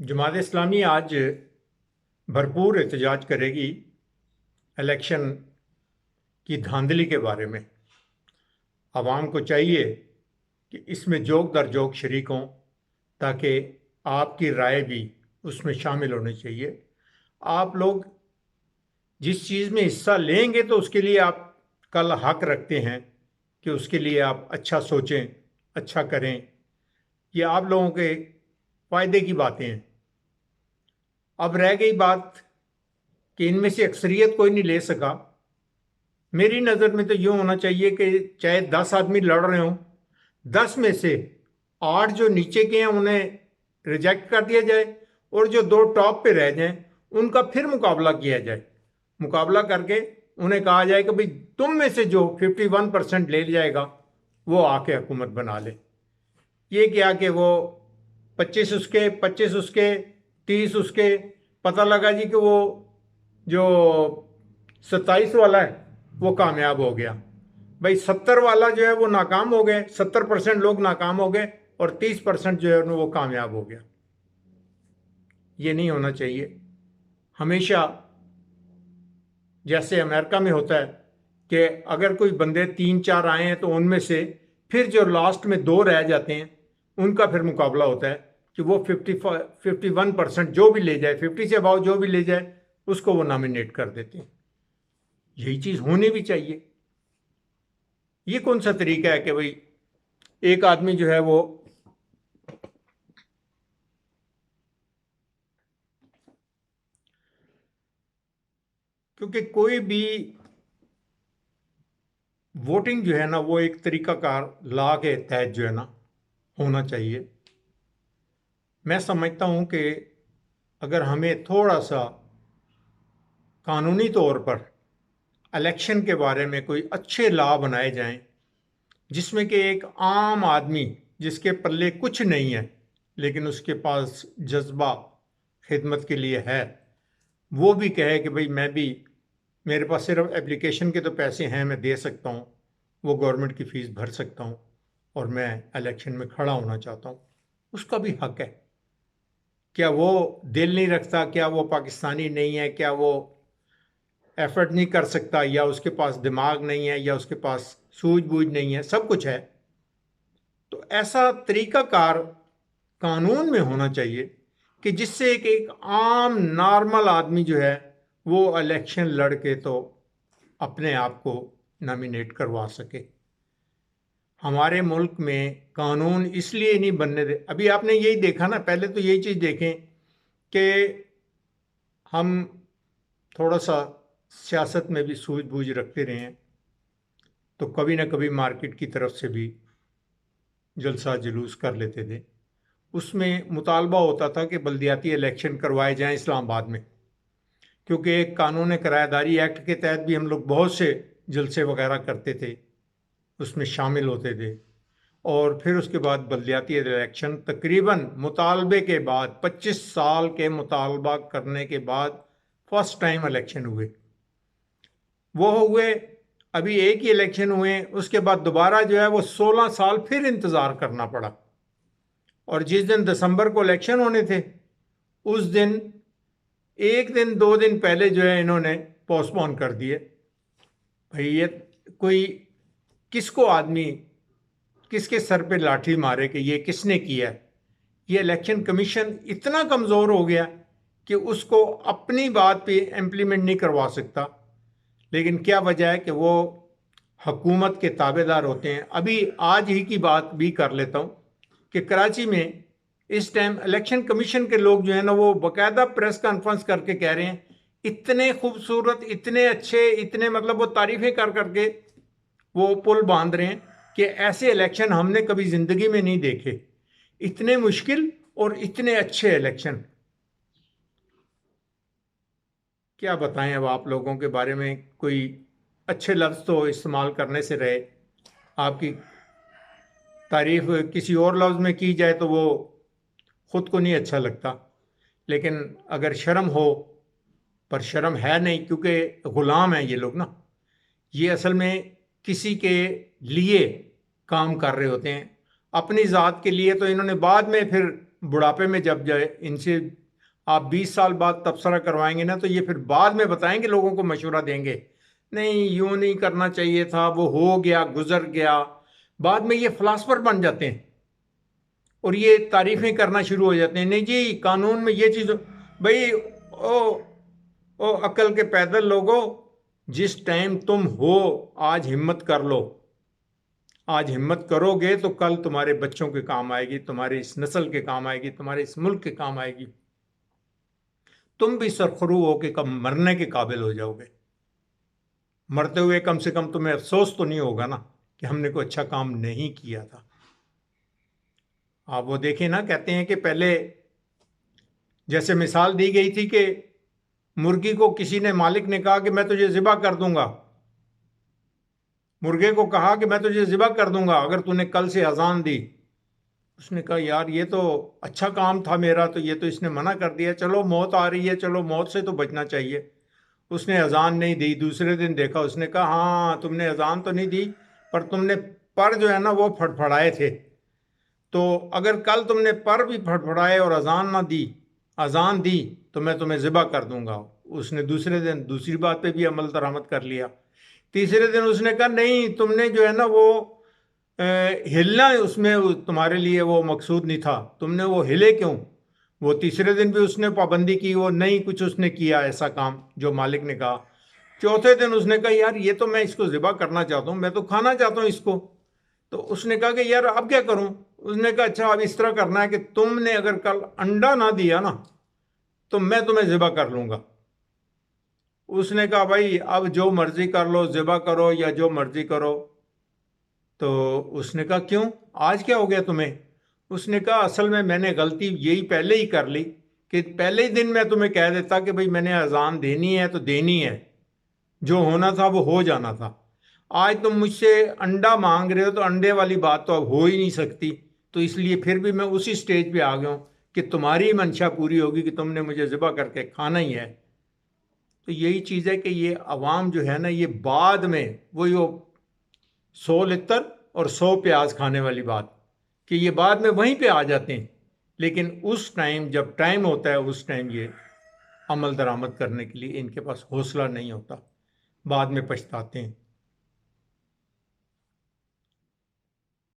जमात इस्लामी आज भरपूर एहतजाज करेगी इलेक्शन की धांधली के बारे में। आवाम को चाहिए कि इसमें जोग दर जोग शरीक हों ताकि आपकी राय भी उसमें शामिल होनी चाहिए। आप लोग जिस चीज़ में हिस्सा लेंगे तो उसके लिए आप कल हक रखते हैं कि उसके लिए आप अच्छा सोचें, अच्छा करें। ये आप लोगों के फ़ायदे की बातें हैं। अब रह गई बात कि इनमें से अक्सरियत कोई नहीं ले सका। मेरी नज़र में तो यूँ होना चाहिए कि चाहे 10 आदमी लड़ रहे हों, 10 में से 8 जो नीचे के हैं उन्हें रिजेक्ट कर दिया जाए और जो 2 टॉप पे रह जाएं उनका फिर मुकाबला किया जाए। मुकाबला करके उन्हें कहा जाए कि भाई तुम में से जो 51% ले जाएगा वो आके हुकूमत बना ले। ये क्या कि वो 25 उसके 25 उसके 30 उसके, पता लगा जी कि वो जो 27 वाला है वो कामयाब हो गया। भाई 70 वाला जो है वो नाकाम हो गए, 70% लोग नाकाम हो गए और 30% जो है वो कामयाब हो गया। ये नहीं होना चाहिए। हमेशा जैसे अमेरिका में होता है कि अगर कोई बंदे 3-4 आए हैं तो उनमें से फिर जो लास्ट में 2 रह जाते हैं उनका फिर मुकाबला होता है कि वो 51% जो भी ले जाए, 50 से अबाव जो भी ले जाए उसको वो नॉमिनेट कर देते हैं। यही चीज़ होनी भी चाहिए। ये कौन सा तरीका है कि भाई एक आदमी जो है वो क्योंकि कोई भी वोटिंग जो है ना वो एक तरीकाकार लॉ के तहत जो है ना होना चाहिए। मैं समझता हूँ कि अगर हमें थोड़ा सा कानूनी तौर पर इलेक्शन के बारे में कोई अच्छे लॉ बनाए जाएं जिसमें कि एक आम आदमी जिसके पल्ले कुछ नहीं है लेकिन उसके पास जज्बा खिदमत के लिए है, वो भी कहे कि भाई मैं भी, मेरे पास सिर्फ एप्लीकेशन के तो पैसे हैं, मैं दे सकता हूँ, वो गवर्नमेंट की फ़ीस भर सकता हूँ और मैं इलेक्शन में खड़ा होना चाहता हूँ, उसका भी हक है। क्या वो दिल नहीं रखता? क्या वो पाकिस्तानी नहीं है? क्या वो एफर्ट नहीं कर सकता? या उसके पास दिमाग नहीं है? या उसके पास सूझबूझ नहीं है? सब कुछ है। तो ऐसा तरीकाकार कानून में होना चाहिए कि जिससे एक आम नॉर्मल आदमी जो है वो इलेक्शन लड़ के तो अपने आप को नॉमिनेट करवा सके। हमारे मुल्क में कानून इसलिए नहीं बनने दे। अभी आपने यही देखा ना, पहले तो यही चीज़ देखें कि हम थोड़ा सा सियासत में भी सूझबूझ रखते रहे हैं तो कभी ना कभी मार्केट की तरफ से भी जलसा जुलूस कर लेते थे। उसमें मुतालबा होता था कि बल्दियाती इलेक्शन करवाए जाएं इस्लामाबाद में, क्योंकि एक कानून किराएदारी एक्ट के तहत भी हम लोग बहुत से जलसे वगैरह करते थे, उसमें शामिल होते थे। और फिर उसके बाद बल्दियाती इलेक्शन तकरीबन मुतालबे के बाद 25 साल के मुतालबा करने के बाद फर्स्ट टाइम इलेक्शन हुए। वो हुए, अभी एक ही इलेक्शन हुए, उसके बाद दोबारा जो है वो 16 साल फिर इंतज़ार करना पड़ा। और जिस दिन दिसंबर को इलेक्शन होने थे उस दिन 1 दिन 2 दिन पहले जो है इन्होंने पोस्टपोन कर दिए। भाई ये कोई किसको आदमी किसके सर पे लाठी मारे कि ये किसने किया है? ये इलेक्शन कमीशन इतना कमज़ोर हो गया कि उसको अपनी बात पे इम्प्लीमेंट नहीं करवा सकता। लेकिन क्या वजह है कि वो हुकूमत के ताबेदार होते हैं। अभी आज ही की बात भी कर लेता हूँ कि कराची में इस टाइम इलेक्शन कमीशन के लोग जो है ना वो बाकायदा प्रेस कॉन्फ्रेंस करके कह रहे हैं इतने खूबसूरत, इतने अच्छे, इतने मतलब वो तारीफ़ें कर करके वो पुल बांध रहे हैं कि ऐसे इलेक्शन हमने कभी ज़िंदगी में नहीं देखे, इतने मुश्किल और इतने अच्छे इलेक्शन। क्या बताएं अब आप लोगों के बारे में? कोई अच्छे लफ्ज़ तो इस्तेमाल करने से रहे। आपकी तारीफ़ किसी और लफ्ज़ में की जाए तो वो ख़ुद को नहीं अच्छा लगता। लेकिन अगर शर्म हो, पर शर्म है नहीं क्योंकि ग़ुलाम हैं ये लोग ना, ये असल में किसी के लिए काम कर रहे होते हैं। अपनी ज़ात के लिए तो इन्होंने बाद में फिर بڑھاپے میں جب جائے ان سے آپ 20 سال بعد تبصرہ کروائیں گے نا تو یہ پھر بعد میں بتائیں گے، لوگوں کو مشورہ دیں گے، نہیں یوں نہیں کرنا چاہیے تھا، وہ ہو گیا گزر گیا۔ بعد میں یہ فلاسفر بن جاتے ہیں اور یہ تعریفیں کرنا شروع ہو جاتے ہیں، نہیں جی قانون میں یہ چیز بھائی او عقل کے پیدل لوگوں، جس ٹائم تم ہو آج ہمت کر لو، آج ہمت کرو گے تو کل تمہارے بچوں کے کام آئے گی، تمہارے اس نسل کے کام آئے گی، تمہارے اس ملک کے کام آئے گی، تم بھی سرخرو ہو کے کم مرنے کے قابل ہو جاؤ گے۔ مرتے ہوئے کم سے کم تمہیں افسوس تو نہیں ہوگا نا کہ ہم نے کوئی اچھا کام نہیں کیا تھا۔ آپ وہ دیکھیں نا، کہتے ہیں کہ پہلے جیسے مثال دی گئی تھی کہ مرغی کو کسی نے، مالک نے کہا کہ میں تجھے ذبح کر دوں گا، مرغے کو کہا کہ میں تجھے ذبح کر دوں گا اگر تو نے کل سے اذان دی۔ اس نے کہا یار یہ تو اچھا کام تھا میرا، تو یہ تو اس نے منع کر دیا، چلو موت آ رہی ہے، چلو موت سے تو بچنا چاہیے۔ اس نے اذان نہیں دی، دوسرے دن دیکھا، اس نے کہا ہاں تم نے اذان تو نہیں دی پر تم نے پر جو ہے نا وہ پھڑپھڑائے تھے، تو اگر کل تم نے پر بھی پھڑپھڑائے اور اذان دی تو میں تمہیں ذبح کر دوں گا۔ اس نے دوسرے دن دوسری بات پہ بھی عمل درآمد کر لیا۔ تیسرے دن اس نے کہا نہیں تم نے جو ہے نا وہ ہلنا، اس میں تمہارے لیے وہ مقصود نہیں تھا، تم نے وہ ہلے کیوں؟ وہ تیسرے دن بھی اس نے پابندی کی، وہ نہیں کچھ اس نے کیا ایسا کام جو مالک نے کہا۔ چوتھے دن اس نے کہا یار یہ تو میں اس کو ذبح کرنا چاہتا ہوں، میں تو کھانا چاہتا ہوں اس کو۔ تو اس نے کہا کہ یار اب کیا کروں؟ اس نے کہا اچھا اب اس طرح کرنا ہے کہ تم نے اگر کل انڈا نہ دیا نا تو میں تمہیں ذبح کر لوں گا۔ اس نے کہا بھائی اب جو مرضی کر لو، ذبح کرو یا جو مرضی کرو۔ تو اس نے کہا کیوں، آج کیا ہو گیا تمہیں؟ اس نے کہا اصل میں نے غلطی یہی پہلے ہی کر لی کہ پہلے ہی دن میں تمہیں کہہ دیتا کہ بھئی میں نے اذان دینی ہے تو دینی ہے، جو ہونا تھا وہ ہو جانا تھا۔ آج تم مجھ سے انڈا مانگ رہے ہو تو انڈے والی بات تو اب ہو ہی نہیں سکتی، تو اس لیے پھر بھی میں اسی سٹیج پہ آ گیا ہوں کہ تمہاری منشا پوری ہوگی کہ تم نے مجھے ذبح کر کے کھانا ہی ہے۔ تو یہی چیز ہے کہ یہ عوام جو ہے نا، یہ بعد میں وہی 100 لتر اور 100 پیاز کھانے والی بات، کہ یہ بعد میں وہیں پہ آ جاتے ہیں، لیکن اس ٹائم جب ٹائم ہوتا ہے اس ٹائم یہ عمل درآمد کرنے کے لیے ان کے پاس حوصلہ نہیں ہوتا، بعد میں پچھتاتے ہیں۔